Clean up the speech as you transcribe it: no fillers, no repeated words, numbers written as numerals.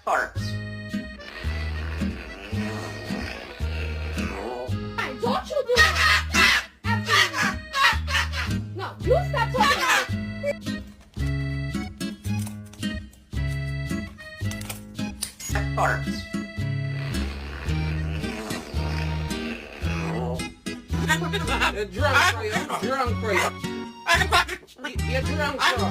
Farts. Don't you do that! Absolutely. No, you stop talking about it. Farts. You're drunk, bro. You're drunk, bro. You're drunk, bro.